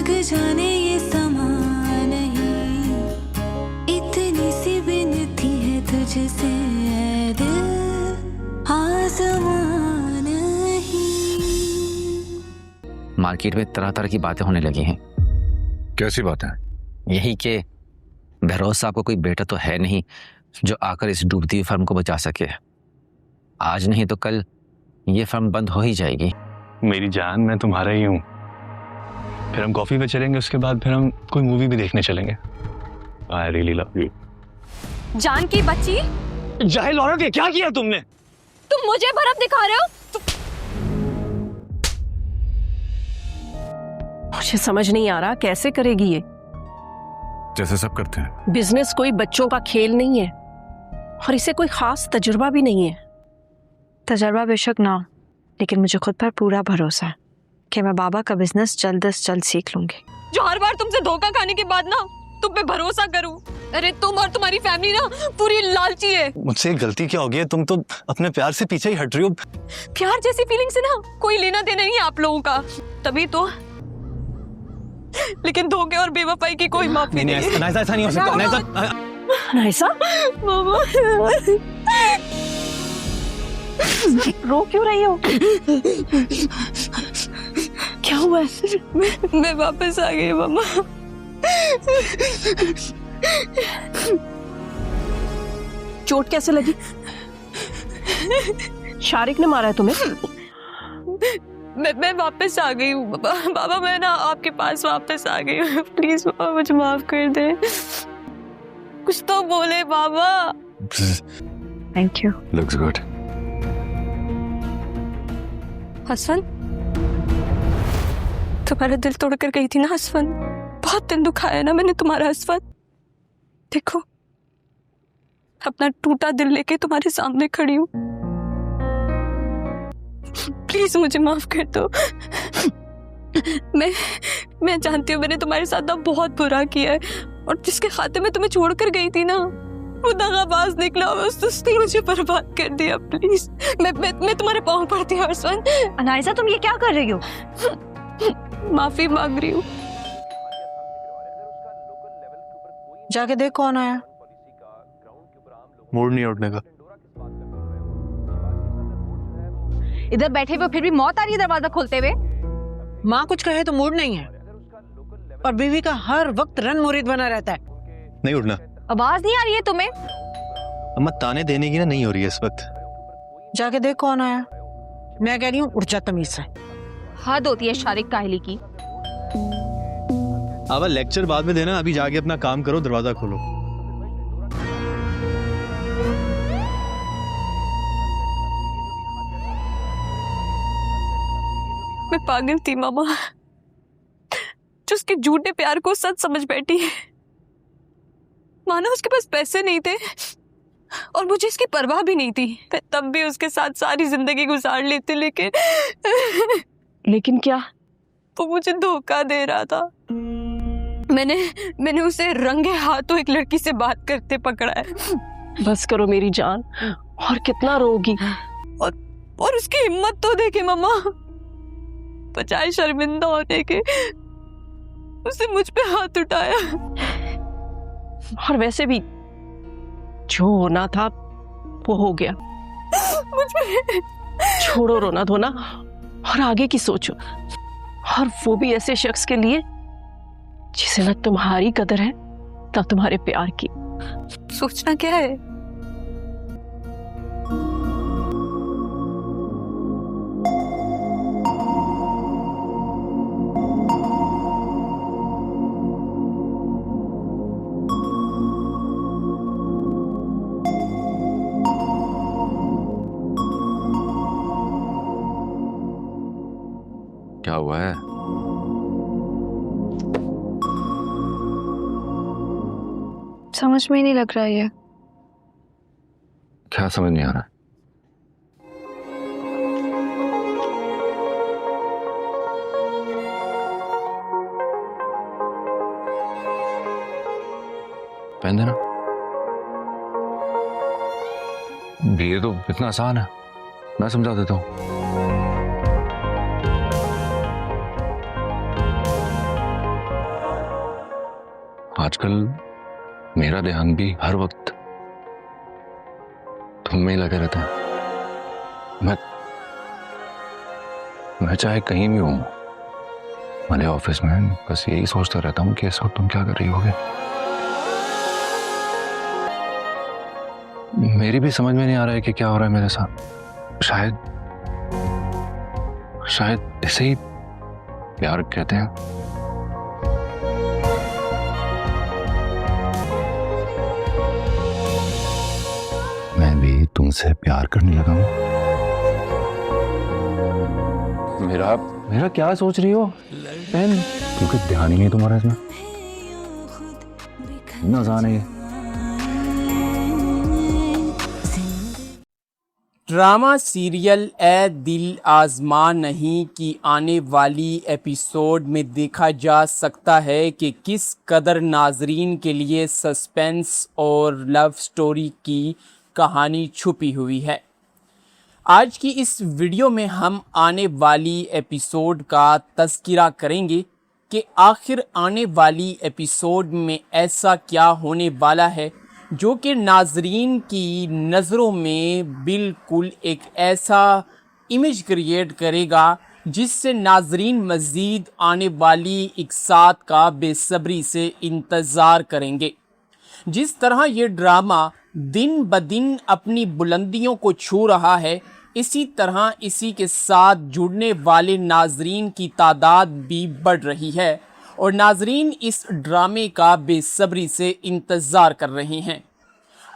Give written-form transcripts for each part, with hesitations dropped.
लग जाने ये समा नहीं, इतनी सी बिनती है तुझसे ऐ दिल आसमां नहीं। मार्केट में तरह तरह की बातें होने लगी हैं। कैसी बात है? यही कि बहरोज साहब को कोई बेटा तो है नहीं जो आकर इस डूबती हुई फर्म को बचा सके। आज नहीं तो कल ये फर्म बंद हो ही जाएगी। मेरी जान, मैं तुम्हारा ही हूँ। फिर हम कॉफी पे चलेंगे, उसके बाद फिर हम कोई मूवी भी देखने चलेंगे। I really love you. जान की बच्ची, जाहिल औरत, ये क्या किया तुमने? तुम मुझे बर्फ दिखा रहे हो? मुझे समझ नहीं आ रहा कैसे करेगी ये। जैसे सब करते हैं। बिजनेस कोई बच्चों का खेल नहीं है और इसे कोई खास तजुर्बा भी नहीं है। तजर्बा बेशक ना हो, लेकिन मुझे खुद पर पूरा भरोसा है कि मैं बाबा का बिजनेस जल्द से जल्द सीख लूंगी। जो हर बार तुमसे धोखा खाने के बाद ना तुम पे भरोसा करूं। अरे तुम और तुम्हारी फैमिली ना पूरी लालची है। मुझसे एक गलती क्या हो गई है? तुम तो अपने प्यार से पीछे ही हट रही हो। प्यार जैसी फीलिंग से ना कोई लेना देना नहीं है आप लोगों का, तभी तो। लेकिन धोखे और बेवफाई की कोई माफी नहीं है। ऐसा नहीं हो सकता। नाइसा, मामा, रो क्यों रही हो? क्या हुआ है? मैं वापस आ गई मामा। चोट कैसे लगी? शारिक ने मारा है तुम्हें? मैं वापस आ गई हूँ बाबा। मैं ना आपके पास वापस आ गई हूँ। प्लीज बाबा मुझे माफ कर दे। कुछ तो बोले बाबा। Thank you. Looks good. Hasan, तुम्हारा दिल तोड़ कर गई थी ना हसन। बहुत दिल दुखाया ना मैंने तुम्हारा हसन। देखो अपना टूटा दिल लेके तुम्हारे सामने खड़ी हूँ। प्लीज मुझे माफ कर दो। मैं जानती हूँ मैंने तुम्हारे साथ ना बहुत बुरा किया है, और जिसके खाते में तुम्हें छोड़कर गई थी ना वो दगाबाज निकला, उसने मुझे बर्बाद कर दिया। प्लीज मैं तुम्हारे पाँव पड़ती हूँ हसन। अनाइसा, तुम ये क्या कर रही हो? माफी मांग रही हूँ। जाके देख कौन आया। मूड नहीं उठने का। इधर बैठे हुए फिर भी मौत आ रही है दरवाजा खोलते हुए। माँ कुछ कहे तो मूड नहीं है, और बीवी का हर वक्त रन मुरीद बना रहता है। नहीं उठना। आवाज नहीं आ रही है तुम्हें? अम्मा ताने देने की ना नहीं हो रही है इस वक्त। जाके देख कौन आया। मैं कह रही हूँ उठ जा तमीज से। हद होती है शारिक काहली की। अब लेक्चर बाद में देना, अभी जाके अपना काम करो, दरवाजा खोलो। मैं पागल थी मामा, जो उसके झूठे प्यार को सच समझ बैठी है। माना उसके पास पैसे नहीं थे और मुझे इसकी परवाह भी नहीं थी। मैं तब भी उसके साथ सारी जिंदगी गुजार लेती, लेकिन क्या? वो मुझे धोखा दे रहा था। मैंने उसे रंगे हाथों एक लड़की से बात करते पकड़ा है। बस करो मेरी जान, और कितना रोगी। और उसकी हिम्मत तो देखे मामा, बजाय शर्मिंदा होने के उसने मुझ पे हाथ उठाया। और वैसे भी जो होना था वो हो गया। मुझे छोड़ो रोना धोना और आगे की सोचो, और वो भी ऐसे शख्स के लिए जिसे न तुम्हारी कदर है न तुम्हारे प्यार की। सोचना क्या है? क्या हुआ है? समझ में ही नहीं लग रहा है। क्या समझ नहीं आ रहा? पहन देना। ये तो इतना आसान है, मैं समझा देता हूँ। आजकल मेरा ध्यान भी हर वक्त तुम में ही लगे रहता है। मैं चाहे कहीं भी हूं, भले ऑफिस में, बस यही सोचता रहता हूँ कि इस वक्त तुम क्या कर रही होगे। मेरी भी समझ में नहीं आ रहा है कि क्या हो रहा है मेरे साथ। शायद इसे ही प्यार कहते हैं। मैं भी तुमसे प्यार करने लगा हूं। मेरा क्या सोच रही हो बहन? क्योंकि ध्यान ही नहीं तुम्हारा इसमें। न जाने ड्रामा सीरियल ए दिल आजमा नहीं की आने वाली एपिसोड में देखा जा सकता है कि किस कदर नाजरीन के लिए सस्पेंस और लव स्टोरी की कहानी छुपी हुई है। आज की इस वीडियो में हम आने वाली एपिसोड का तज़किरा करेंगे कि आखिर आने वाली एपिसोड में ऐसा क्या होने वाला है जो कि नाजरीन की नज़रों में बिल्कुल एक ऐसा इमेज क्रिएट करेगा जिससे नाजरीन मज़ीद आने वाली इकसात का बेसब्री से इंतज़ार करेंगे। जिस तरह ये ड्रामा दिन ब दिन अपनी बुलंदियों को छू रहा है, इसी तरह इसी के साथ जुड़ने वाले नाजरीन की तादाद भी बढ़ रही है और नाजरीन इस ड्रामे का बेसब्री से इंतज़ार कर रहे हैं।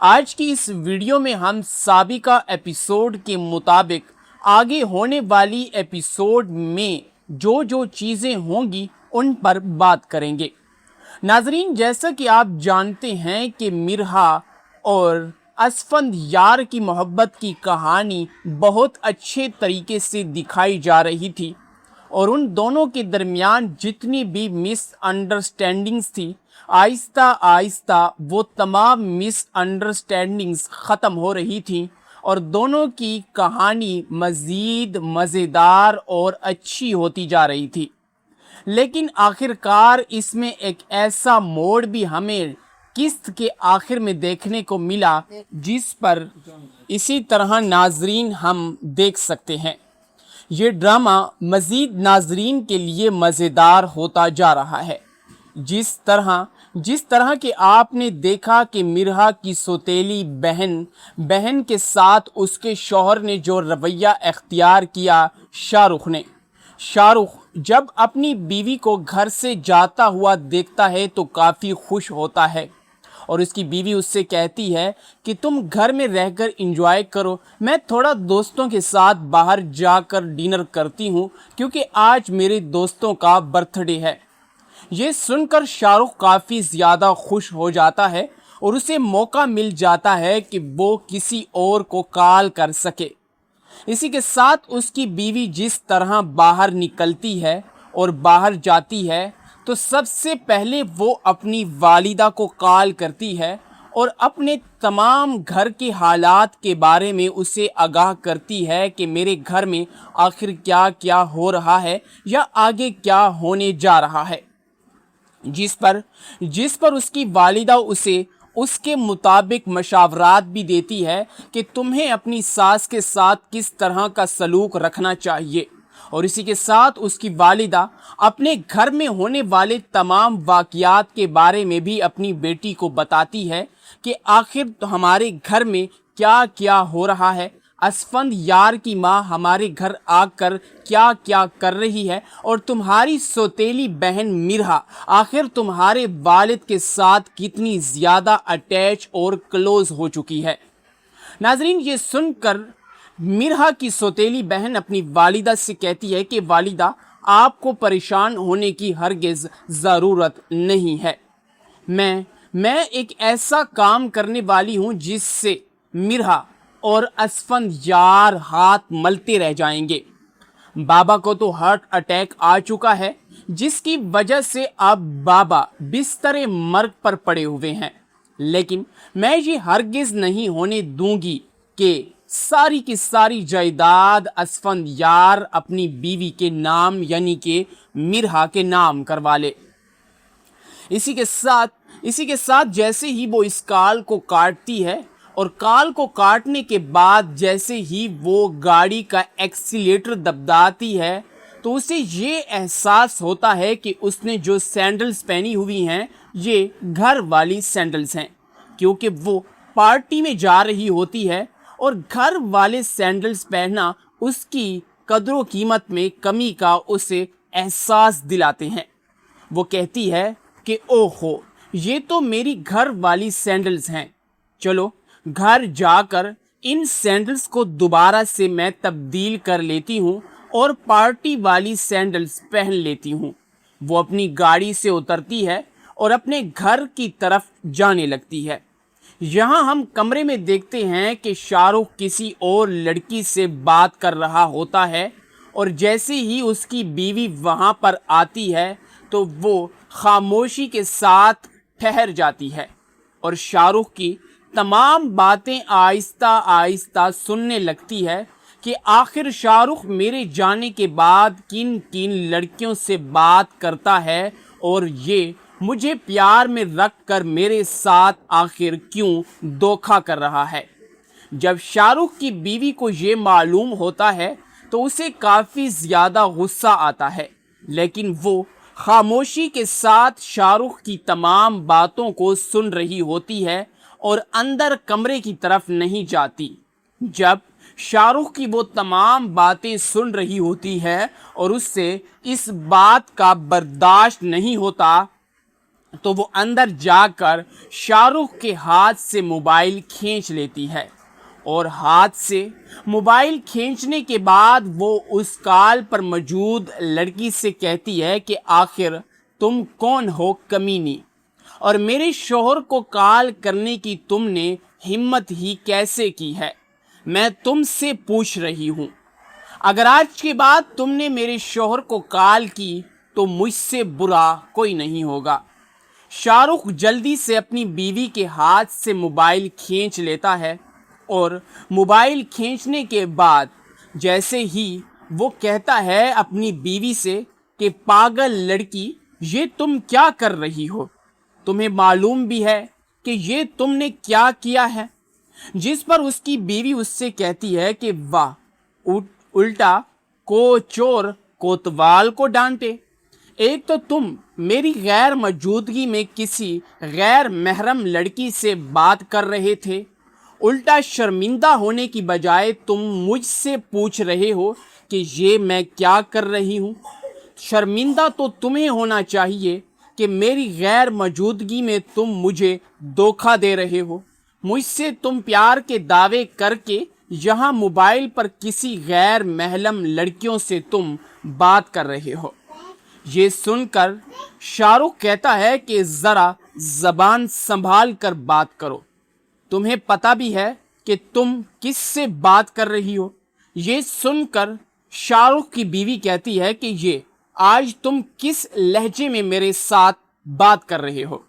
आज की इस वीडियो में हम साबिका एपिसोड के मुताबिक आगे होने वाली एपिसोड में जो जो चीज़ें होंगी उन पर बात करेंगे। नाजरीन, जैसा कि आप जानते हैं कि मिरहा और असफंद यार की मोहब्बत की कहानी बहुत अच्छे तरीके से दिखाई जा रही थी और उन दोनों के दरमियान जितनी भी मिसअंडरस्टैंडिंग्स थी, आहिस्ता आहिस्ता वो तमाम मिसअंडरस्टैंडिंग्स ख़त्म हो रही थी और दोनों की कहानी मज़ीद मज़ेदार और अच्छी होती जा रही थी। लेकिन आखिरकार इसमें एक ऐसा मोड़ भी हमें किस्त के आखिर में देखने को मिला जिस पर इसी तरह नाजरीन हम देख सकते हैं। ये ड्रामा मज़ीद नाजरीन के लिए मज़ेदार होता जा रहा है। जिस तरह के आपने देखा कि मिरहा की सौतेली बहन के साथ उसके शौहर ने जो रवैया अख्तियार किया, शाहरुख जब अपनी बीवी को घर से जाता हुआ देखता है तो काफ़ी खुश होता है और उसकी बीवी उससे कहती है कि तुम घर में रहकर एंजॉय करो, मैं थोड़ा दोस्तों के साथ बाहर जाकर डिनर करती हूँ क्योंकि आज मेरे दोस्तों का बर्थडे है। ये सुनकर शाहरुख काफ़ी ज़्यादा खुश हो जाता है और उसे मौका मिल जाता है कि वो किसी और को कॉल कर सके। इसी के साथ उसकी बीवी जिस तरह बाहर निकलती है और बाहर जाती है तो सबसे पहले वो अपनी वालिदा को कॉल करती है और अपने तमाम घर के हालात के बारे में उसे आगाह करती है कि मेरे घर में आखिर क्या क्या हो रहा है या आगे क्या होने जा रहा है। जिस पर उसकी वालिदा उसे उसके मुताबिक मशावरात भी देती है कि तुम्हें अपनी सास के साथ किस तरह का सलूक रखना चाहिए और इसी के साथ उसकी वालिदा अपने घर में होने वाले तमाम वाक़यात के बारे में भी अपनी बेटी को बताती है कि आखिर हमारे घर में क्या क्या हो रहा है, असफंद यार की माँ हमारे घर आकर क्या क्या कर रही है और तुम्हारी सौतेली बहन मिरहा आखिर तुम्हारे वालिद के साथ कितनी ज़्यादा अटैच और क्लोज हो चुकी है। नाजरीन, ये सुनकर मिरहा की सौतेली बहन अपनी वालिदा से कहती है कि वालिदा, आपको परेशान होने की हरगिज़ ज़रूरत नहीं है। मैं एक ऐसा काम करने वाली हूँ जिससे मिरहा और असफंद यार हाथ मलते रह जाएंगे। बाबा को तो हार्ट अटैक आ चुका है जिसकी वजह से अब बाबा बिस्तरे मर्ग पर पड़े हुए हैं, लेकिन मैं ये हरगिज़ नहीं होने दूंगी कि सारी की सारी जायदाद असफंद यार अपनी बीवी के नाम यानी कि मिरहा के नाम करवा ले। इसी के साथ इसी के साथ जैसे ही वो इस कॉल को काटती है और कॉल को काटने के बाद जैसे ही वो गाड़ी का एक्सीलेटर दबाती है तो उसे ये एहसास होता है कि उसने जो सैंडल्स पहनी हुई हैं ये घर वाली सैंडल्स हैं, क्योंकि वो पार्टी में जा रही होती है और घर वाले सैंडल्स पहनना उसकी कदरों कीमत में कमी का उसे एहसास दिलाते हैं। वो कहती है कि ओहो, ये तो मेरी घर वाली सैंडल्स हैं, चलो घर जाकर इन सैंडल्स को दोबारा से मैं तब्दील कर लेती हूँ और पार्टी वाली सैंडल्स पहन लेती हूँ। वो अपनी गाड़ी से उतरती है और अपने घर की तरफ जाने लगती है। यहाँ हम कमरे में देखते हैं कि शाहरुख किसी और लड़की से बात कर रहा होता है और जैसे ही उसकी बीवी वहाँ पर आती है तो वो खामोशी के साथ ठहर जाती है और शाहरुख की तमाम बातें आहिस्ता आहिस्ता सुनने लगती है कि आखिर शाहरुख मेरे जाने के बाद किन किन लड़कियों से बात करता है और ये मुझे प्यार में रख कर मेरे साथ आखिर क्यों धोखा कर रहा है। जब शाहरुख की बीवी को ये मालूम होता है तो उसे काफ़ी ज़्यादा गुस्सा आता है, लेकिन वो खामोशी के साथ शाहरुख की तमाम बातों को सुन रही होती है और अंदर कमरे की तरफ नहीं जाती। जब शाहरुख की वो तमाम बातें सुन रही होती है और उससे इस बात का बर्दाश्त नहीं होता तो वो अंदर जाकर शाहरुख के हाथ से मोबाइल खींच लेती है और हाथ से मोबाइल खींचने के बाद वो उस कॉल पर मौजूद लड़की से कहती है कि आखिर तुम कौन हो कमीनी, और मेरे शोहर को कॉल करने की तुमने हिम्मत ही कैसे की है। मैं तुमसे पूछ रही हूँ, अगर आज के बाद तुमने मेरे शोहर को कॉल की तो मुझसे बुरा कोई नहीं होगा। शाहरुख जल्दी से अपनी बीवी के हाथ से मोबाइल खींच लेता है और मोबाइल खींचने के बाद जैसे ही वो कहता है अपनी बीवी से कि पागल लड़की, ये तुम क्या कर रही हो, तुम्हें मालूम भी है कि ये तुमने क्या किया है। जिस पर उसकी बीवी उससे कहती है कि वाह, उल्टा को चोर कोतवाल को डांटे। एक तो तुम मेरी गैर मौजूदगी में किसी गैर महरम लड़की से बात कर रहे थे, उल्टा शर्मिंदा होने की बजाय तुम मुझसे पूछ रहे हो कि ये मैं क्या कर रही हूँ। शर्मिंदा तो तुम्हें होना चाहिए कि मेरी गैर मौजूदगी में तुम मुझे धोखा दे रहे हो। मुझसे तुम प्यार के दावे करके यहाँ मोबाइल पर किसी गैर महरम लड़कियों से तुम बात कर रहे हो। ये सुनकर शाहरुख कहता है कि ज़रा ज़बान संभाल कर बात करो, तुम्हें पता भी है कि तुम किससे बात कर रही हो। ये सुनकर शाहरुख की बीवी कहती है कि ये आज तुम किस लहजे में मेरे साथ बात कर रहे हो,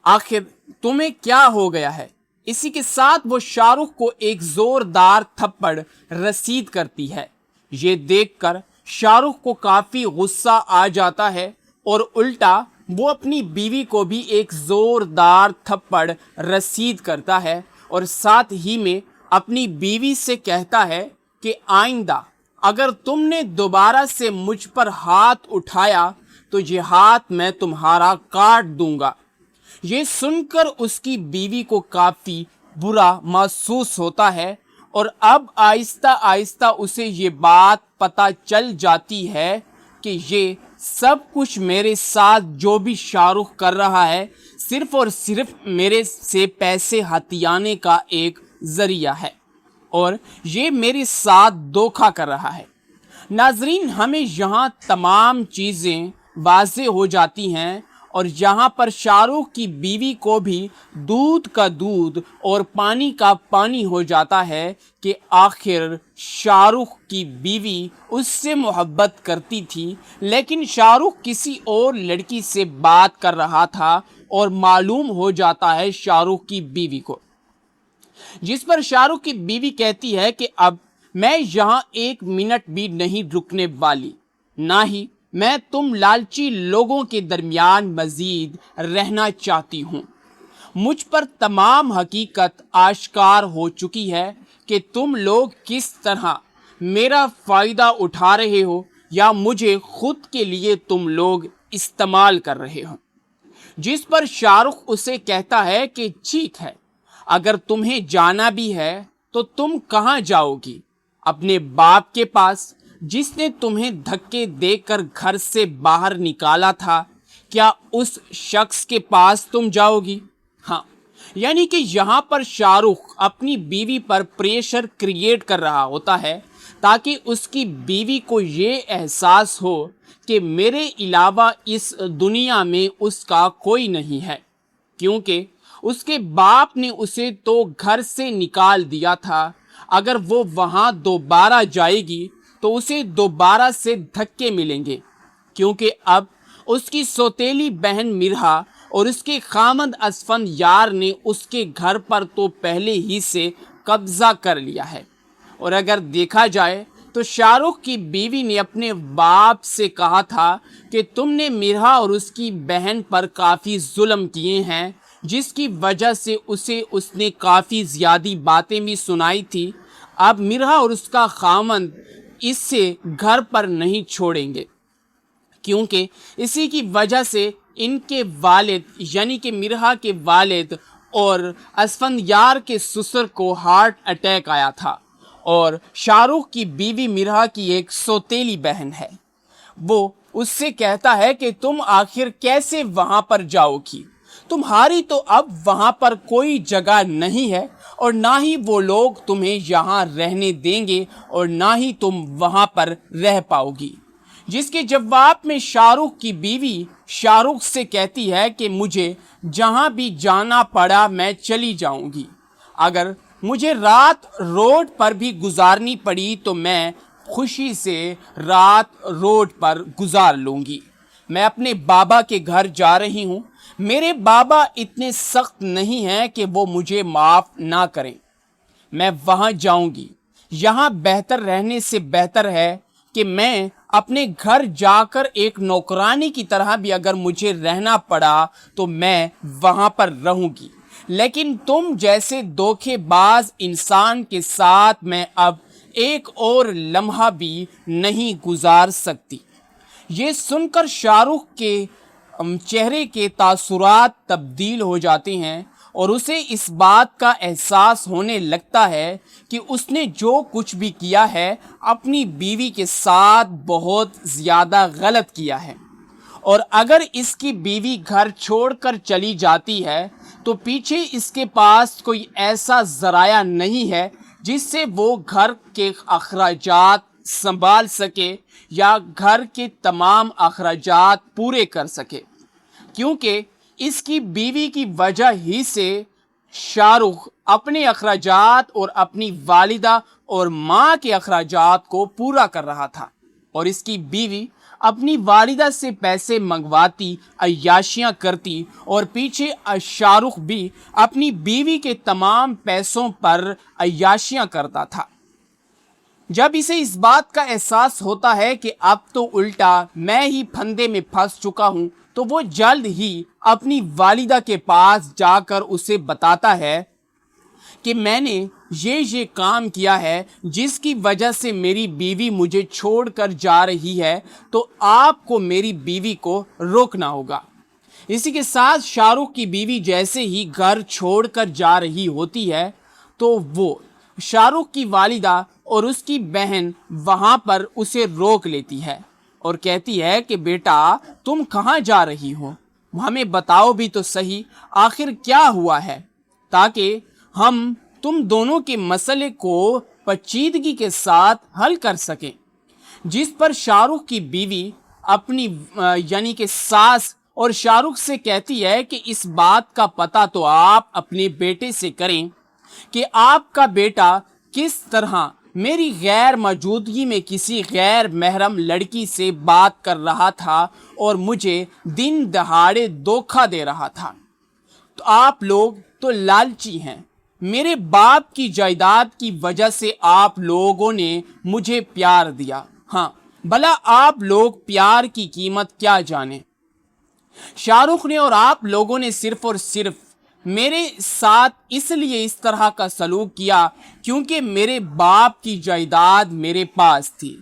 आखिर तुम्हें क्या हो गया है। इसी के साथ वो शाहरुख को एक ज़ोरदार थप्पड़ रसीद करती है। ये देखकर शाहरुख को काफ़ी गुस्सा आ जाता है और उल्टा वो अपनी बीवी को भी एक ज़ोरदार थप्पड़ रसीद करता है और साथ ही में अपनी बीवी से कहता है कि आइंदा अगर तुमने दोबारा से मुझ पर हाथ उठाया तो ये हाथ मैं तुम्हारा काट दूंगा। ये सुनकर उसकी बीवी को काफ़ी बुरा महसूस होता है और अब आहिस्ता आहिस्ता उसे ये बात पता चल जाती है कि ये सब कुछ मेरे साथ जो भी शाहरुख कर रहा है सिर्फ़ और सिर्फ मेरे से पैसे हथियाने का एक ज़रिया है और ये मेरे साथ धोखा कर रहा है। नाजरीन, हमें यहाँ तमाम चीज़ें वाज़ेह हो जाती हैं और यहाँ पर शाहरुख की बीवी को भी दूध का दूध और पानी का पानी हो जाता है कि आखिर शाहरुख की बीवी उससे मोहब्बत करती थी, लेकिन शाहरुख किसी और लड़की से बात कर रहा था और मालूम हो जाता है शाहरुख की बीवी को। जिस पर शाहरुख की बीवी कहती है कि अब मैं यहाँ 1 मिनट भी नहीं रुकने वाली, ना ही मैं तुम लालची लोगों के दरमियान मजीद रहना चाहती हूँ। मुझ पर तमाम हकीकत आश्कार हो चुकी है कि तुम लोग किस तरह मेरा फ़ायदा उठा रहे हो या मुझे खुद के लिए तुम लोग इस्तेमाल कर रहे हो। जिस पर शाहरुख उसे कहता है कि ठीक है, अगर तुम्हें जाना भी है तो तुम कहाँ जाओगी? अपने बाप के पास, जिसने तुम्हें धक्के देकर घर से बाहर निकाला था। क्या उस शख्स के पास तुम जाओगी? हाँ, यानी कि यहाँ पर शाहरुख अपनी बीवी पर प्रेशर क्रिएट कर रहा होता है ताकि उसकी बीवी को ये एहसास हो कि मेरे अलावा इस दुनिया में उसका कोई नहीं है, क्योंकि उसके बाप ने उसे तो घर से निकाल दिया था। अगर वो वहाँ दोबारा जाएगी तो उसे दोबारा से धक्के मिलेंगे, क्योंकि अब उसकी सौतेली बहन मिरहा और उसके खामद असफन यार ने उसके घर पर तो पहले ही से कब्जा कर लिया है। और अगर देखा जाए तो शाहरुख की बीवी ने अपने बाप से कहा था कि तुमने मिरहा और उसकी बहन पर काफ़ी जुल्म किए हैं, जिसकी वजह से उसने काफ़ी ज़्यादा बातें भी सुनाई थी। अब मिरहा और उसका खामद इससे घर पर नहीं छोड़ेंगे, क्योंकि इसी की वजह से इनके वालिद यानी कि मिरहा के वालिद और असफंदयार के ससुर को हार्ट अटैक आया था। और शाहरुख की बीवी मिरहा की एक सौतेली बहन है। वो उससे कहता है कि तुम आखिर कैसे वहाँ पर जाओगी? तुम्हारी तो अब वहाँ पर कोई जगह नहीं है और ना ही वो लोग तुम्हें यहाँ रहने देंगे और ना ही तुम वहाँ पर रह पाओगी। जिसके जवाब में शाहरुख की बीवी शाहरुख से कहती है कि मुझे जहाँ भी जाना पड़ा मैं चली जाऊँगी। अगर मुझे रात रोड पर भी गुजारनी पड़ी तो मैं खुशी से रात रोड पर गुजार लूँगी। मैं अपने बाबा के घर जा रही हूँ। मेरे बाबा इतने सख्त नहीं हैं कि वो मुझे माफ़ ना करें। मैं वहाँ जाऊँगी। यहाँ बेहतर रहने से बेहतर है कि मैं अपने घर जाकर एक नौकरानी की तरह भी अगर मुझे रहना पड़ा तो मैं वहाँ पर रहूँगी। लेकिन तुम जैसे धोखेबाज इंसान के साथ मैं अब एक और लम्हा भी नहीं गुजार सकती। ये सुनकर शाहरुख के चेहरे के तासुरात तब्दील हो जाते हैं और उसे इस बात का एहसास होने लगता है कि उसने जो कुछ भी किया है अपनी बीवी के साथ बहुत ज़्यादा गलत किया है। और अगर इसकी बीवी घर छोड़कर चली जाती है तो पीछे इसके पास कोई ऐसा ज़राया नहीं है जिससे वो घर के अखराजात संभाल सके या घर के तमाम अखराजात पूरे कर सके, क्योंकि इसकी बीवी की वजह ही से शाहरुख अपने अखराजात और अपनी वालिदा और माँ के अखराजात को पूरा कर रहा था और इसकी बीवी अपनी वालिदा से पैसे मंगवाती, अय्याशियाँ करती और पीछे शाहरुख भी अपनी बीवी के तमाम पैसों पर अय्याशियाँ करता था। जब इसे इस बात का एहसास होता है कि अब तो उल्टा मैं ही फंदे में फंस चुका हूँ, तो वो जल्द ही अपनी वालिदा के पास जाकर उसे बताता है कि मैंने ये काम किया है जिसकी वजह से मेरी बीवी मुझे छोड़कर जा रही है, तो आपको मेरी बीवी को रोकना होगा। इसी के साथ शाहरुख की बीवी जैसे ही घर छोड़कर जा रही होती है तो वो शाहरुख की वालिदा और उसकी बहन वहाँ पर उसे रोक लेती है और कहती है कि बेटा तुम कहाँ जा रही हो, हमें बताओ भी तो सही आखिर क्या हुआ है, ताकि हम तुम दोनों के मसले को पेचीदगी के साथ हल कर सकें। जिस पर शाहरुख की बीवी अपनी यानी कि सास और शाहरुख से कहती है कि इस बात का पता तो आप अपने बेटे से करें कि आपका बेटा किस तरह मेरी गैर मौजूदगी में किसी गैर महरम लड़की से बात कर रहा था और मुझे दिन दहाड़े धोखा दे रहा था। तो आप लोग तो लालची हैं। मेरे बाप की जायदाद की वजह से आप लोगों ने मुझे प्यार दिया। हाँ, भला आप लोग प्यार की कीमत क्या जाने। शाहरुख ने और आप लोगों ने सिर्फ और सिर्फ मेरे साथ इसलिए इस तरह का सलूक किया क्योंकि मेरे बाप की जायदाद मेरे पास थी।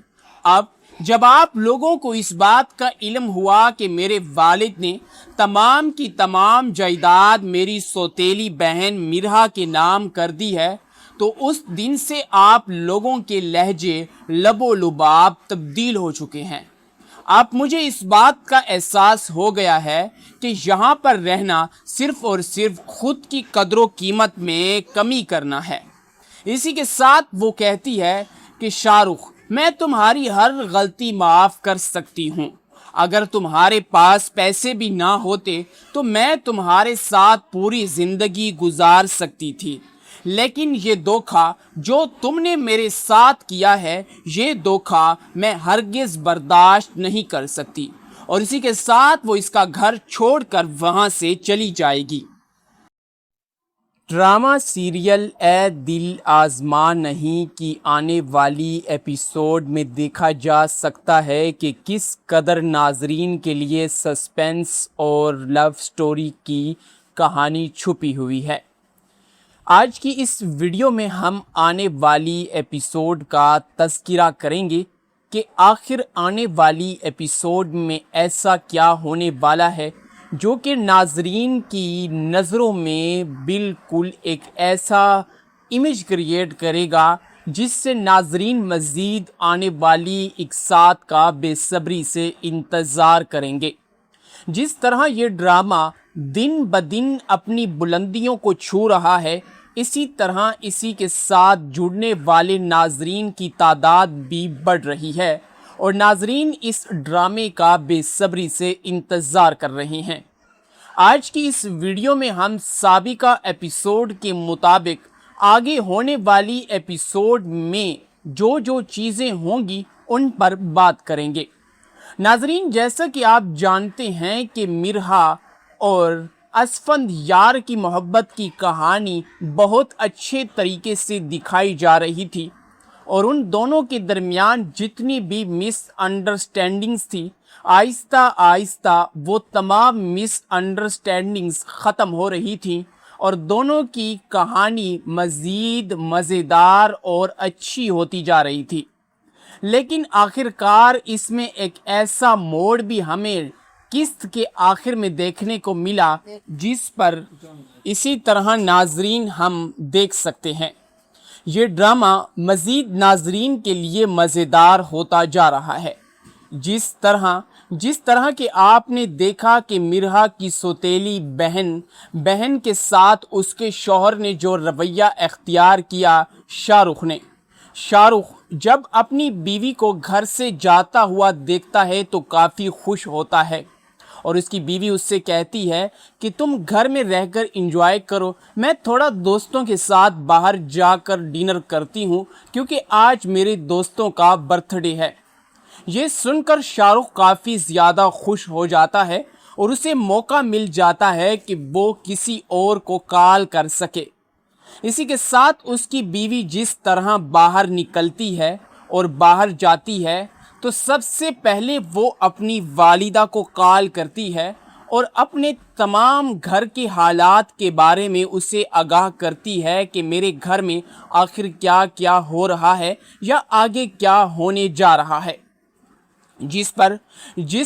अब जब आप लोगों को इस बात का इल्म हुआ कि मेरे वालिद ने तमाम की तमाम जायदाद मेरी सौतेली बहन मिरहा के नाम कर दी है, तो उस दिन से आप लोगों के लहजे लबो लुबाब तब्दील हो चुके हैं। अब मुझे इस बात का एहसास हो गया है कि यहाँ पर रहना सिर्फ और सिर्फ खुद की कदर कीमत में कमी करना है। इसी के साथ वो कहती है कि शाहरुख, मैं तुम्हारी हर गलती माफ़ कर सकती हूँ। अगर तुम्हारे पास पैसे भी ना होते तो मैं तुम्हारे साथ पूरी ज़िंदगी गुजार सकती थी, लेकिन ये धोखा जो तुमने मेरे साथ किया है, ये धोखा मैं हरगिज़ बर्दाश्त नहीं कर सकती। और इसी के साथ वो इसका घर छोड़कर वहाँ से चली जाएगी। ड्रामा सीरियल ए दिल आज़मा नहीं की आने वाली एपिसोड में देखा जा सकता है कि किस कदर नाजरीन के लिए सस्पेंस और लव स्टोरी की कहानी छुपी हुई है। आज की इस वीडियो में हम आने वाली एपिसोड का तज़किरा करेंगे कि आखिर आने वाली एपिसोड में ऐसा क्या होने वाला है जो कि नाजरीन की नज़रों में बिल्कुल एक ऐसा इमेज क्रिएट करेगा जिससे नाजरीन मज़ीद आने वाली इकसात का बेसब्री से इंतज़ार करेंगे। जिस तरह ये ड्रामा दिन ब दिन अपनी बुलंदियों को छू रहा है, इसी तरह इसी के साथ जुड़ने वाले नाजरीन की तादाद भी बढ़ रही है और नाजरीन इस ड्रामे का बेसब्री से इंतज़ार कर रहे हैं। आज की इस वीडियो में हम साबिका एपिसोड के मुताबिक आगे होने वाली एपिसोड में जो जो चीज़ें होंगी उन पर बात करेंगे। नाजरीन, जैसा कि आप जानते हैं कि मिरहा और असफंद यार की मोहब्बत की कहानी बहुत अच्छे तरीके से दिखाई जा रही थी और उन दोनों के दरमियान जितनी भी मिसअंडरस्टैंडिंग्स थी, आहिस्ता आहिस्ता वो तमाम मिसअंडरस्टैंडिंग्स ख़त्म हो रही थी और दोनों की कहानी मज़ीद मज़ेदार और अच्छी होती जा रही थी। लेकिन आखिरकार इसमें एक ऐसा मोड़ भी हमें किस्त के आखिर में देखने को मिला जिस पर इसी तरह नाजरीन हम देख सकते हैं। ये ड्रामा मज़ीद नाजरीन के लिए मज़ेदार होता जा रहा है। जिस तरह के आपने देखा कि मिरहा की सौतेली बहन के साथ उसके शौहर ने जो रवैया इख्तियार किया, शाहरुख जब अपनी बीवी को घर से जाता हुआ देखता है तो काफ़ी खुश होता है और उसकी बीवी उससे कहती है कि तुम घर में रहकर एंजॉय करो, मैं थोड़ा दोस्तों के साथ बाहर जाकर डिनर करती हूँ क्योंकि आज मेरे दोस्तों का बर्थडे है। ये सुनकर शाहरुख काफ़ी ज़्यादा खुश हो जाता है और उसे मौका मिल जाता है कि वो किसी और को कॉल कर सके। इसी के साथ उसकी बीवी जिस तरह बाहर निकलती है और बाहर जाती है तो सबसे पहले वो अपनी वालिदा को कॉल करती है और अपने तमाम घर के हालात के बारे में उसे आगाह करती है कि मेरे घर में आखिर क्या क्या हो रहा है या आगे क्या होने जा रहा है। जिस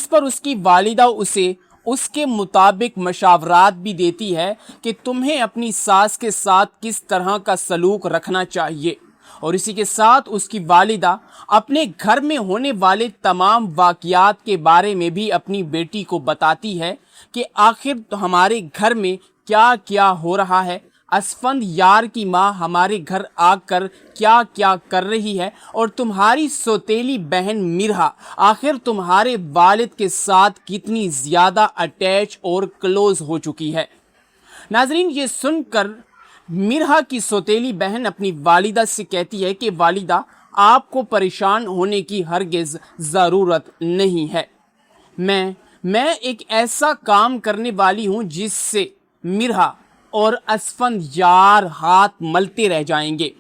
पर उसकी वालिदा उसे उसके मुताबिक मशावरात भी देती है कि तुम्हें अपनी सास के साथ किस तरह का सलूक रखना चाहिए और इसी के साथ उसकी वालिदा अपने घर में होने वाले तमाम वाक़यात के बारे में भी अपनी बेटी को बताती है कि आखिर तो हमारे घर में क्या क्या हो रहा है, असफंद यार की माँ हमारे घर आकर क्या क्या कर रही है और तुम्हारी सौतेली बहन मिरहा आखिर तुम्हारे वालिद के साथ कितनी ज़्यादा अटैच और क्लोज हो चुकी है। नाजरीन, ये सुनकर मिरहा की सौतेली बहन अपनी वालिदा से कहती है कि वालिदा, आपको परेशान होने की हरगिज़ ज़रूरत नहीं है। मैं एक ऐसा काम करने वाली हूँ जिससे मिरहा और असफंद यार हाथ मलते रह जाएंगे।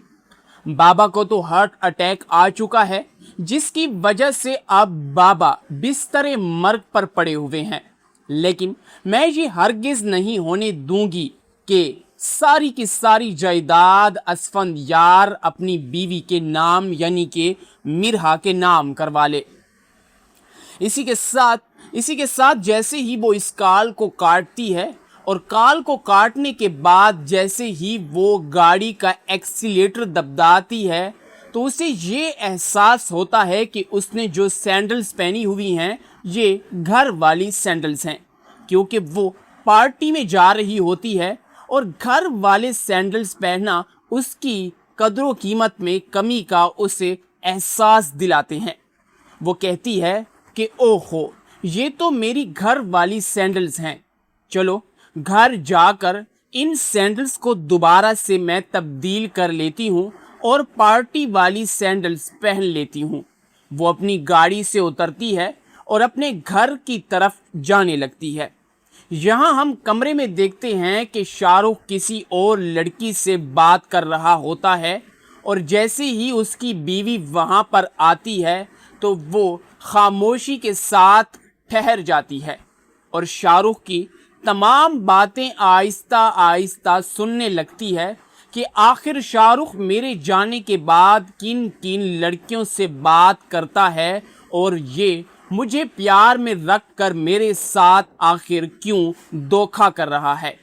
बाबा को तो हार्ट अटैक आ चुका है, जिसकी वजह से अब बाबा बिस्तरे मर्ग पर पड़े हुए हैं। लेकिन मैं ये हरगिज नहीं होने दूंगी कि सारी की सारी जायदाद असफंदयार अपनी बीवी के नाम यानी कि मिरहा के नाम करवा ले। इसी के साथ जैसे ही वो इस काल को काटती है और काल को काटने के बाद जैसे ही वो गाड़ी का एक्सीलेटर दबदाती है तो उसे ये एहसास होता है कि उसने जो सैंडल्स पहनी हुई हैं ये घर वाली सैंडल्स हैं, क्योंकि वो पार्टी में जा रही होती है और घर वाले सैंडल्स पहनना उसकी कदरों कीमत में कमी का उसे एहसास दिलाते हैं। वो कहती है कि ओहो, ये तो मेरी घर वाली सैंडल्स हैं, चलो घर जाकर इन सैंडल्स को दोबारा से मैं तब्दील कर लेती हूँ और पार्टी वाली सैंडल्स पहन लेती हूँ। वो अपनी गाड़ी से उतरती है और अपने घर की तरफ जाने लगती है। यहाँ हम कमरे में देखते हैं कि शाहरुख किसी और लड़की से बात कर रहा होता है और जैसे ही उसकी बीवी वहाँ पर आती है तो वो खामोशी के साथ ठहर जाती है और शाहरुख की तमाम बातें आहिस्ता आहिस्ता सुनने लगती है कि आखिर शाहरुख मेरे जाने के बाद किन किन लड़कियों से बात करता है और ये मुझे प्यार में रख कर मेरे साथ आखिर क्यों धोखा कर रहा है।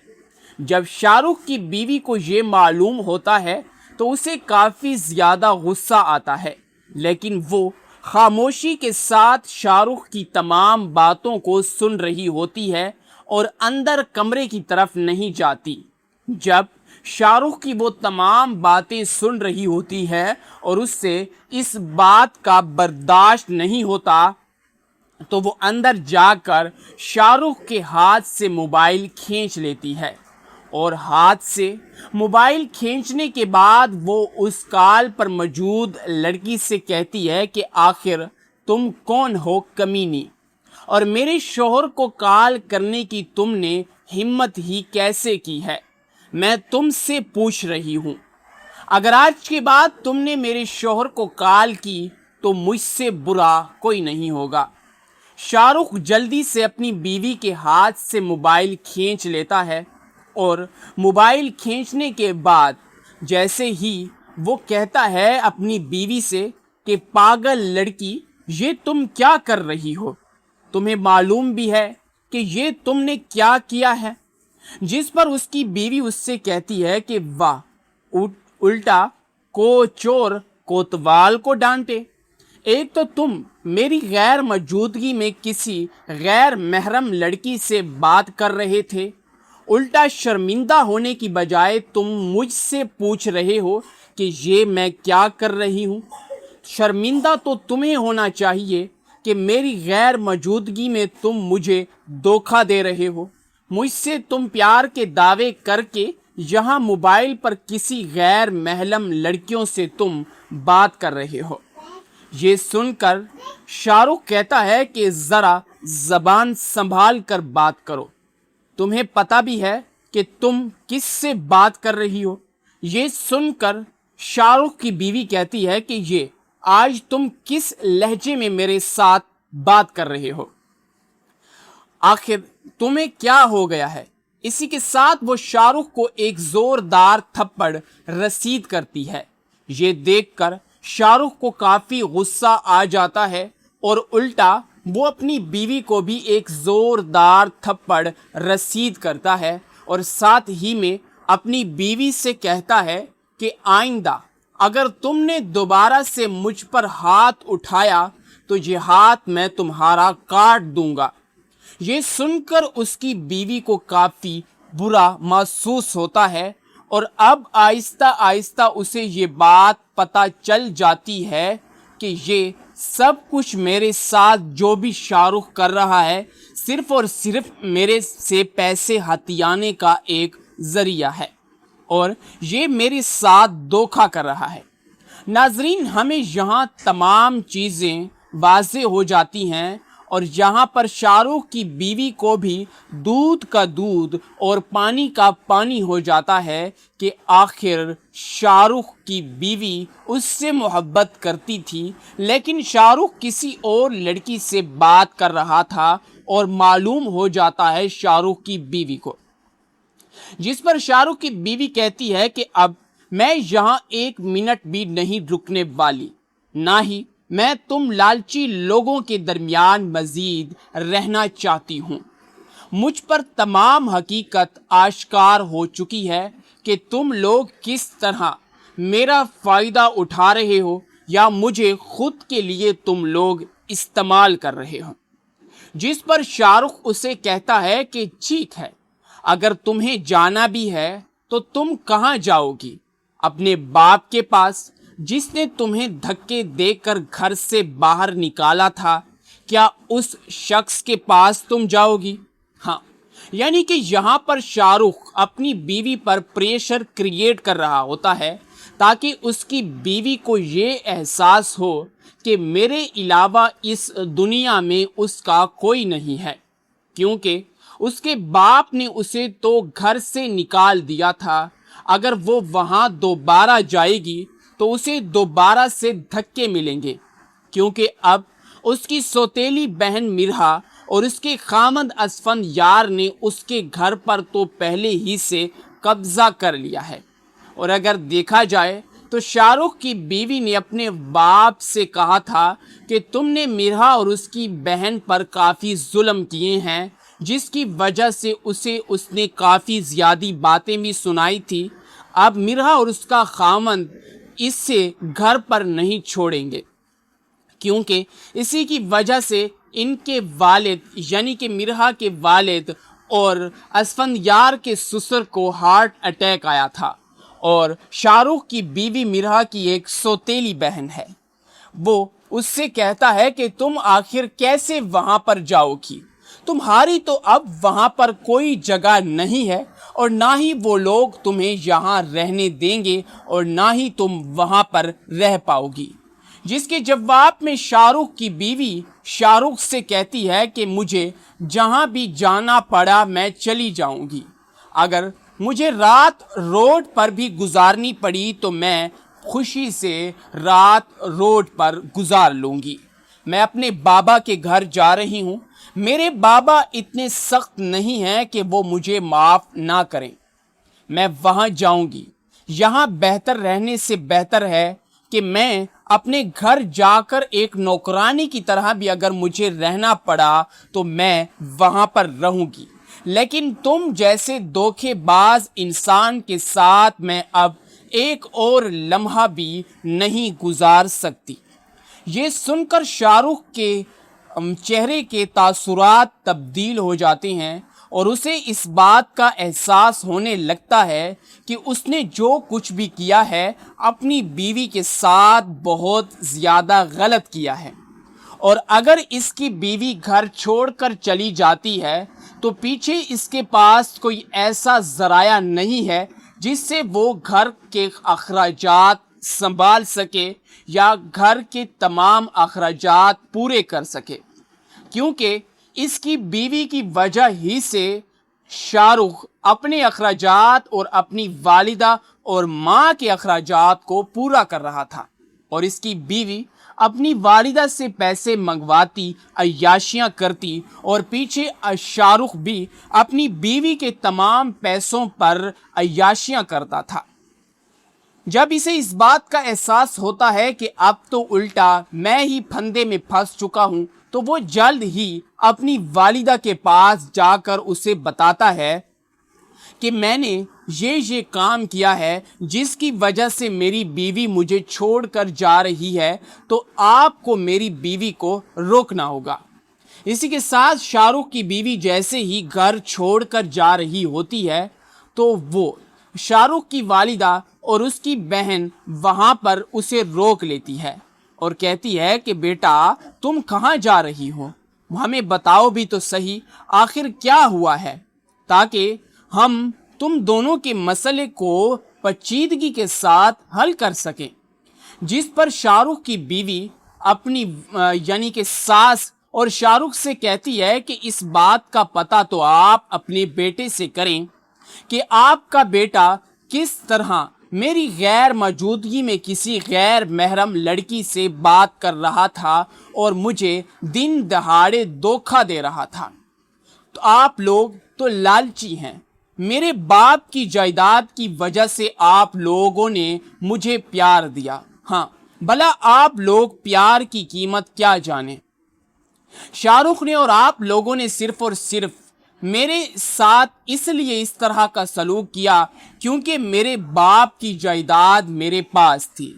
जब शाहरुख की बीवी को ये मालूम होता है तो उसे काफ़ी ज़्यादा गुस्सा आता है, लेकिन वो खामोशी के साथ शाहरुख की तमाम बातों को सुन रही होती है और अंदर कमरे की तरफ नहीं जाती। जब शाहरुख की वो तमाम बातें सुन रही होती है और उससे इस बात का बर्दाश्त नहीं होता तो वो अंदर जाकर शाहरुख के हाथ से मोबाइल खींच लेती है और हाथ से मोबाइल खींचने के बाद वो उस कॉल पर मौजूद लड़की से कहती है कि आखिर तुम कौन हो कमीनी, और मेरे शोहर को कॉल करने की तुमने हिम्मत ही कैसे की है। मैं तुमसे पूछ रही हूँ, अगर आज के बाद तुमने मेरे शोहर को कॉल की तो मुझसे बुरा कोई नहीं होगा। शाहरुख जल्दी से अपनी बीवी के हाथ से मोबाइल खींच लेता है और मोबाइल खींचने के बाद जैसे ही वो कहता है अपनी बीवी से कि पागल लड़की, ये तुम क्या कर रही हो, तुम्हें मालूम भी है कि ये तुमने क्या किया है। जिस पर उसकी बीवी उससे कहती है कि वाह, उल्टा को चोर कोतवाल को डांटे। एक तो तुम मेरी गैर मौजूदगी में किसी गैर महरम लड़की से बात कर रहे थे, उल्टा शर्मिंदा होने की बजाय तुम मुझसे पूछ रहे हो कि ये मैं क्या कर रही हूँ। शर्मिंदा तो तुम्हें होना चाहिए कि मेरी गैर मौजूदगी में तुम मुझे धोखा दे रहे हो। मुझसे तुम प्यार के दावे करके यहाँ मोबाइल पर किसी गैर महरम लड़कियों से तुम बात कर रहे हो। ये सुनकर शाहरुख कहता है कि ज़रा ज़बान संभाल कर बात करो, तुम्हें पता भी है कि तुम किससे बात कर रही हो। ये सुनकर शाहरुख की बीवी कहती है कि ये आज तुम किस लहजे में मेरे साथ बात कर रहे हो, आखिर तुम्हें क्या हो गया है। इसी के साथ वो शाहरुख को एक ज़ोरदार थप्पड़ रसीद करती है। ये देखकर शाहरुख को काफ़ी गुस्सा आ जाता है और उल्टा वो अपनी बीवी को भी एक ज़ोरदार थप्पड़ रसीद करता है और साथ ही में अपनी बीवी से कहता है कि आइंदा अगर तुमने दोबारा से मुझ पर हाथ उठाया तो ये हाथ मैं तुम्हारा काट दूंगा। ये सुनकर उसकी बीवी को काफ़ी बुरा महसूस होता है और अब आहिस्ता आहिस्ता उसे ये बात पता चल जाती है कि ये सब कुछ मेरे साथ जो भी शाहरुख कर रहा है सिर्फ़ और सिर्फ मेरे से पैसे हथियाने का एक ज़रिया है और ये मेरे साथ धोखा कर रहा है। नाजरीन, हमें यहाँ तमाम चीज़ें वाज़ेह हो जाती हैं اور یہاں پر شاہ رخ کی بیوی کو بھی دودھ کا دودھ اور پانی کا پانی ہو جاتا ہے کہ آخر شاہ رخ کی بیوی اس سے محبت کرتی تھی، لیکن شاہ رخ کسی اور لڑکی سے بات کر رہا تھا اور معلوم ہو جاتا ہے شاہ رخ کی بیوی کو، جس پر شاہ رخ کی بیوی کہتی ہے کہ اب میں یہاں 1 منٹ بھی نہیں رکنے والی، نہ ہی میں تم لالچی لوگوں کے درمیان مزید رہنا چاہتی ہوں۔ مجھ پر تمام حقیقت آشکار ہو چکی ہے کہ تم لوگ کس طرح میرا فائدہ اٹھا رہے ہو یا مجھے خود کے لیے تم لوگ استعمال کر رہے ہو، جس پر شاہ رخ اسے کہتا ہے کہ ٹھیک ہے، اگر تمہیں جانا بھی ہے تو تم کہاں جاؤ گی؟ اپنے باپ کے پاس جس نے تمہیں دھکے دے کر گھر سے باہر نکالا تھا، کیا اس شخص کے پاس تم جاؤ گی؟ ہاں، یعنی کہ یہاں پر شاہ رخ اپنی بیوی پر پریشر کریٹ کر رہا ہوتا ہے تاکہ اس کی بیوی کو یہ احساس ہو کہ میرے علاوہ اس دنیا میں اس کا کوئی نہیں ہے، کیونکہ اس کے باپ نے اسے تو گھر سے نکال دیا تھا، اگر وہ وہاں دوبارہ جائے گی تو اسے دوبارہ سے دھکے ملیں گے، کیونکہ اب اس کی سوتیلی بہن مرہا اور اس کے خامند اسفندیار نے اس کے گھر پر تو پہلے ہی سے قبضہ کر لیا ہے۔ اور اگر دیکھا جائے تو شاہ رخ کی بیوی نے اپنے باپ سے کہا تھا کہ تم نے مرہا اور اس کی بہن پر کافی ظلم کیے ہیں، جس کی وجہ سے اس نے کافی زیادہ باتیں بھی سنائی تھی۔ اب مرہا اور اس کا خامند اس سے گھر پر نہیں چھوڑیں گے، کیونکہ اسی کی وجہ سے ان کے والد یعنی کہ مرہا کے والد اور اسفندیار کے سسر کو ہارٹ اٹیک آیا تھا، اور شاہ رخ کی بیوی مرہا کی ایک سوتیلی بہن ہے۔ وہ اس سے کہتا ہے کہ تم آخر کیسے وہاں پر جاؤ گی؟ تمہاری تو اب وہاں پر کوئی جگہ نہیں ہے، اور نہ ہی وہ لوگ تمہیں یہاں رہنے دیں گے اور نہ ہی تم وہاں پر رہ پاؤ گی، جس کے جواب میں شاہ رخ کی بیوی شاہ رخ سے کہتی ہے کہ مجھے جہاں بھی جانا پڑا میں چلی جاؤں گی، اگر مجھے رات روڈ پر بھی گزارنی پڑی تو میں خوشی سے رات روڈ پر گزار لوں گی۔ میں اپنے بابا کے گھر جا رہی ہوں، میرے بابا اتنے سخت نہیں ہیں کہ وہ مجھے معاف نہ کریں، میں وہاں جاؤں گی۔ یہاں بہتر رہنے سے بہتر ہے کہ میں اپنے گھر جا کر ایک نوکرانی کی طرح بھی اگر مجھے رہنا پڑا تو میں وہاں پر رہوں گی، لیکن تم جیسے دھوکے باز انسان کے ساتھ میں اب ایک اور لمحہ بھی نہیں گزار سکتی۔ یہ سن کر شاہ رخ کے چہرے کے تاثرات تبدیل ہو جاتے ہیں اور اسے اس بات کا احساس ہونے لگتا ہے کہ اس نے جو کچھ بھی کیا ہے اپنی بیوی کے ساتھ بہت زیادہ غلط کیا ہے، اور اگر اس کی بیوی گھر چھوڑ کر چلی جاتی ہے تو پیچھے اس کے پاس کوئی ایسا ذرائع نہیں ہے جس سے وہ گھر کے اخراجات سنبھال سکے یا گھر کے تمام اخراجات پورے کر سکے، کیونکہ اس کی بیوی کی وجہ ہی سے شاہ رخ اپنے اخراجات اور اپنی والدہ اور ماں کے اخراجات کو پورا کر رہا تھا، اور اس کی بیوی اپنی والدہ سے پیسے منگواتی، عیاشیاں کرتی، اور پیچھے شاہ رخ بھی اپنی بیوی کے تمام پیسوں پر عیاشیاں کرتا تھا۔ جب اسے اس بات کا احساس ہوتا ہے کہ اب تو الٹا میں ہی پھندے میں پھنس چکا ہوں، تو وہ جلد ہی اپنی والدہ کے پاس جا کر اسے بتاتا ہے کہ میں نے یہ کام کیا ہے جس کی وجہ سے میری بیوی مجھے چھوڑ کر جا رہی ہے، تو آپ کو میری بیوی کو روکنا ہوگا۔ اسی کے ساتھ شاہ رخ کی بیوی جیسے ہی گھر چھوڑ کر جا رہی ہوتی ہے تو وہ شاہ رخ کی والدہ اور اس کی بہن وہاں پر اسے روک لیتی ہے اور کہتی ہے کہ بیٹا تم کہاں جا رہی ہو؟ ہمیں بتاؤ بھی تو صحیح آخر کیا ہوا ہے، تاکہ ہم تم دونوں کے مسئلے کو پیچیدگی کے ساتھ حل کر سکیں۔ جس پر شاہ رخ کی بیوی اپنی یعنی کہ ساس और शाहरुख से कहती है कि इस बात का पता तो आप अपने बेटे से करें कि आपका बेटा किस तरह मेरी गैर मौजूदगी में किसी गैर महरम लड़की से बात कर रहा था और मुझे दिन दहाड़े धोखा दे रहा था। तो आप लोग तो लालची हैं। मेरे बाप की जायदाद की वजह से आप लोगों ने मुझे प्यार दिया। हाँ, भला आप लोग प्यार की कीमत क्या जाने। शाहरुख ने और आप लोगों ने सिर्फ और सिर्फ मेरे साथ इसलिए इस तरह का सलूक किया क्योंकि मेरे बाप की जायदाद मेरे पास थी।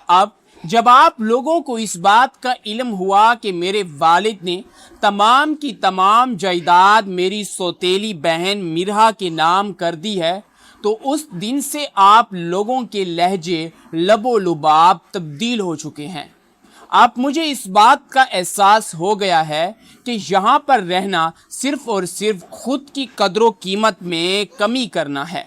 अब जब आप लोगों को इस बात का इल्म हुआ कि मेरे वालिद ने तमाम की तमाम जायदाद मेरी सौतेली बहन मिरहा के नाम कर दी है, तो उस दिन से आप लोगों के लहजे लबो लुबाब तब्दील हो चुके हैं। अब मुझे इस बात का एहसास हो गया है कि यहाँ पर रहना सिर्फ और सिर्फ खुद की कदर कीमत में कमी करना है।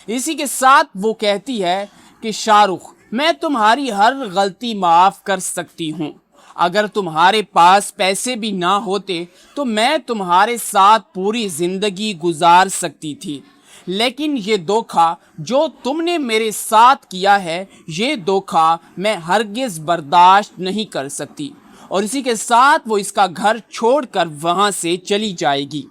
इसी के साथ वो कहती है कि शाहरुख, मैं तुम्हारी हर गलती माफ़ कर सकती हूँ। अगर तुम्हारे पास पैसे भी ना होते तो मैं तुम्हारे साथ पूरी ज़िंदगी गुजार सकती थी, लेकिन ये धोखा जो तुमने मेरे साथ किया है, ये धोखा मैं हरगिज़ बर्दाश्त नहीं कर सकती। और इसी के साथ वो इसका घर छोड़कर वहाँ से चली जाएगी।